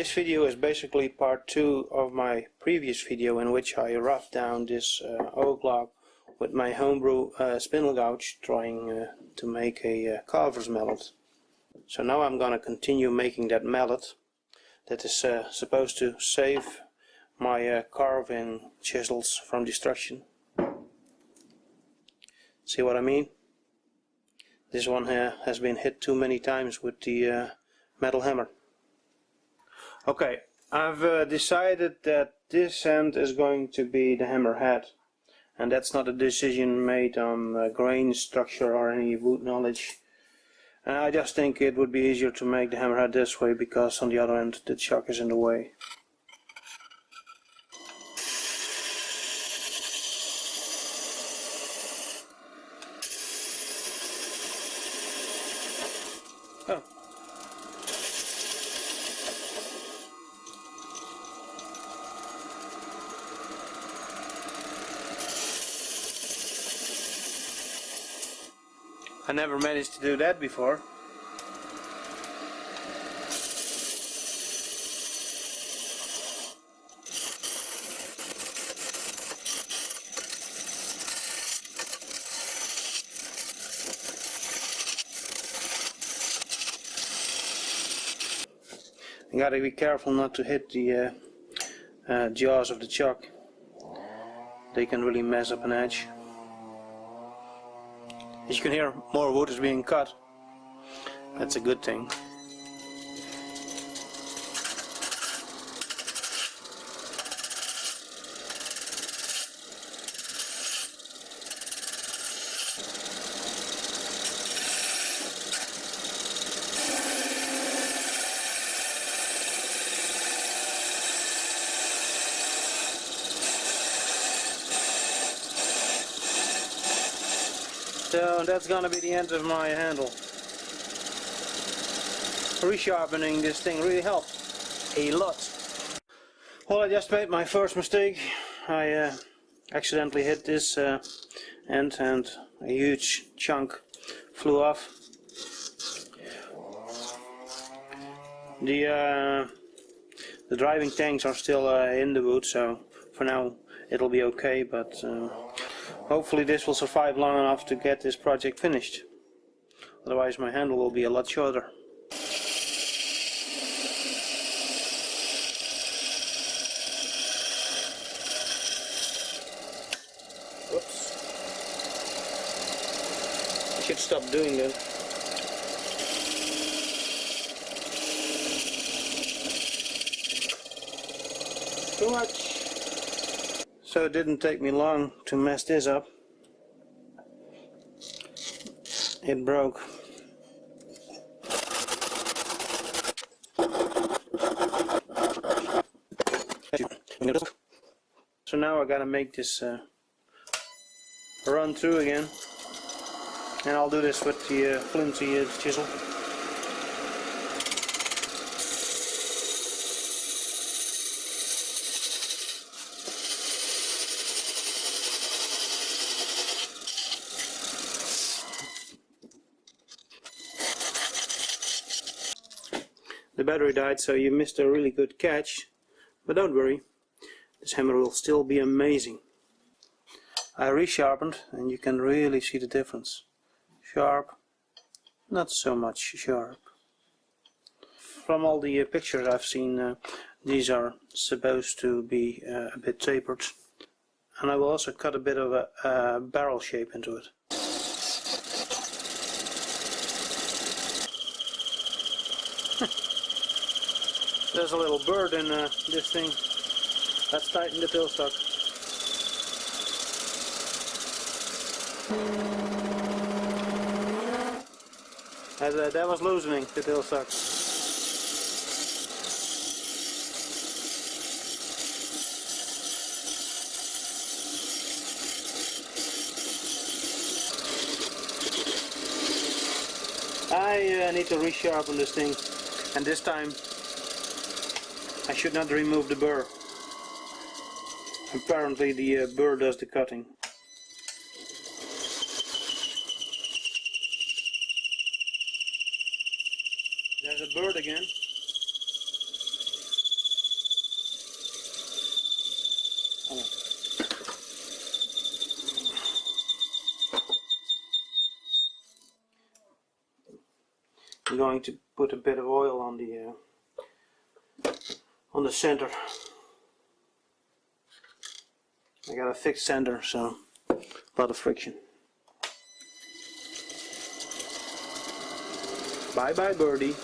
This video is basically part 2 of my previous video in which I roughed down this oak log with my homebrew spindle gouge, trying to make a carver's mallet. So now I'm gonna continue making that mallet that is supposed to save my carving chisels from destruction. See what I mean? This one here has been hit too many times with the metal hammer. Okay, I've decided that this end is going to be the hammer head, and that's not a decision made on grain structure or any wood knowledge. I just think it would be easier to make the hammerhead this way, because on the other end the chuck is in the way. Oh. I never managed to do that before. You gotta be careful not to hit the jaws of the chuck. They can really mess up an edge. As you can hear, more wood is being cut. That's a good thing. So that's gonna be the end of my handle. Resharpening this thing really helped a lot. Well, I just made my first mistake. I accidentally hit this end and a huge chunk flew off. The driving tanks are still in the wood, so for now it'll be okay, but hopefully this will survive long enough to get this project finished. Otherwise my handle will be a lot shorter. Whoops. I should stop doing that. Too much. So it didn't take me long to mess this up. It broke. So now I gotta make this run through again, and I'll do this with the flimsy chisel. The battery died, so you missed a really good catch, but don't worry, this hammer will still be amazing. I resharpened and you can really see the difference. Sharp, not so much sharp. From all the pictures I've seen, these are supposed to be a bit tapered, and I will also cut a bit of a barrel shape into it. There's a little bird in this thing. Let's tighten the tailstock. That was loosening the tailstock. I need to resharpen this thing, and this time I should not remove the burr. Apparently the burr does the cutting. There's a bird again. I'm going to put a bit of oil on the center. I got a fixed center, so a lot of friction. Bye bye birdie.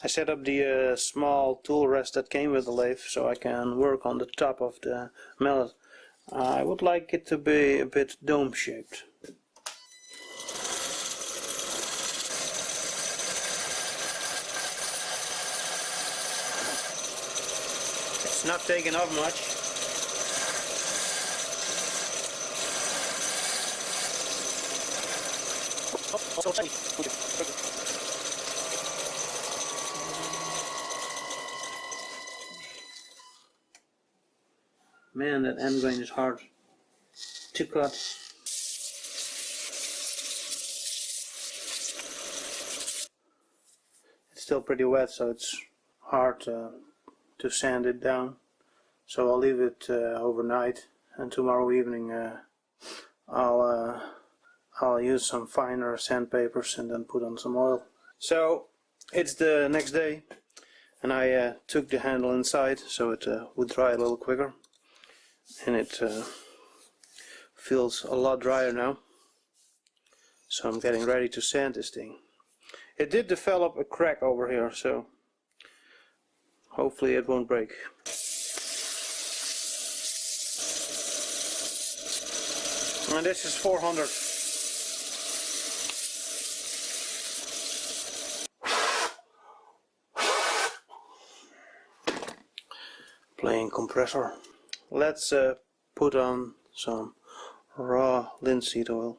I set up the small tool rest that came with the lathe so I can work on the top of the mallet. I would like it to be a bit dome shaped. It's not taking off much. Man, that end grain is hard to cut. It's still pretty wet, so it's hard to sand it down. So I'll leave it overnight, and tomorrow evening I'll use some finer sandpapers and then put on some oil. So it's the next day, and I took the handle inside so it would dry a little quicker. And it feels a lot drier now, so I'm getting ready to sand this thing. It did develop a crack over here, so hopefully it won't break. And this is 400. Playing compressor. Let's put on some raw linseed oil.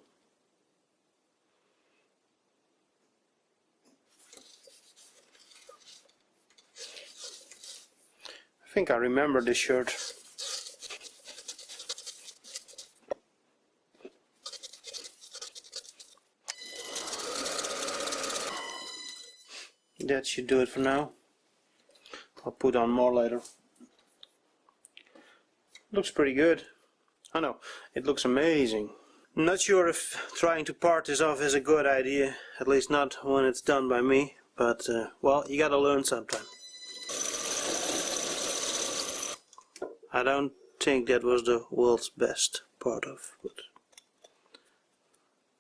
I think I remember this shirt. That should do it for now. I'll put on more later. Looks pretty good. I know, it looks amazing. Not sure if trying to part this off is a good idea, at least not when it's done by me, but well, you gotta learn sometime. I don't think that was the world's best part of it.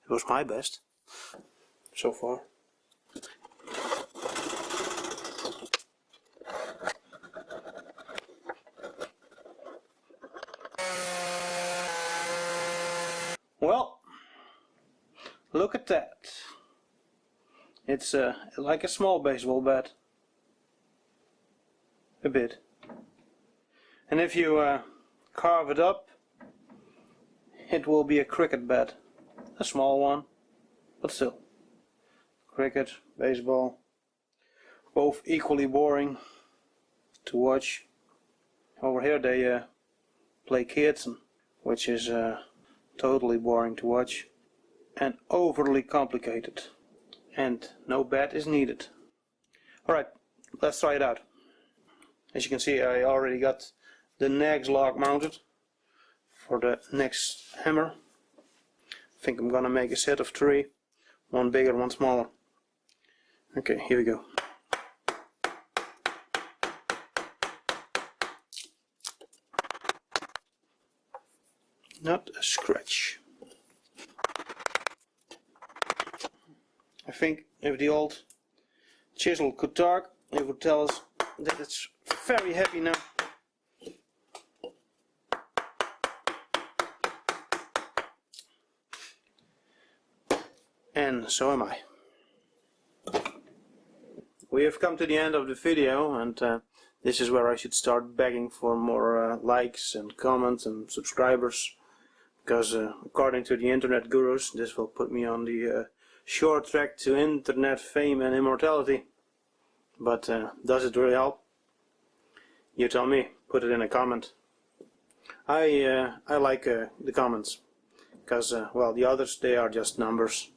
It was my best so far. Well, look at that. It's like a small baseball bat. A bit. And if you carve it up, it will be a cricket bat. A small one, but still. Cricket, baseball, both equally boring to watch. Over here they play Keertsen, which is totally boring to watch and overly complicated, and no bat is needed. Alright, let's try it out. As you can see, I already got the next log mounted for the next hammer. I think I'm gonna make a set of 3, one bigger, one smaller. Okay, here we go. Not a scratch. I think if the old chisel could talk, it would tell us that it's very heavy now. And so am I. We have come to the end of the video, and this is where I should start begging for more likes and comments and subscribers. because according to the internet gurus, this will put me on the short track to internet fame and immortality. But does it really help? You tell me. Put it in a comment. I like the comments, because well, the others, they are just numbers.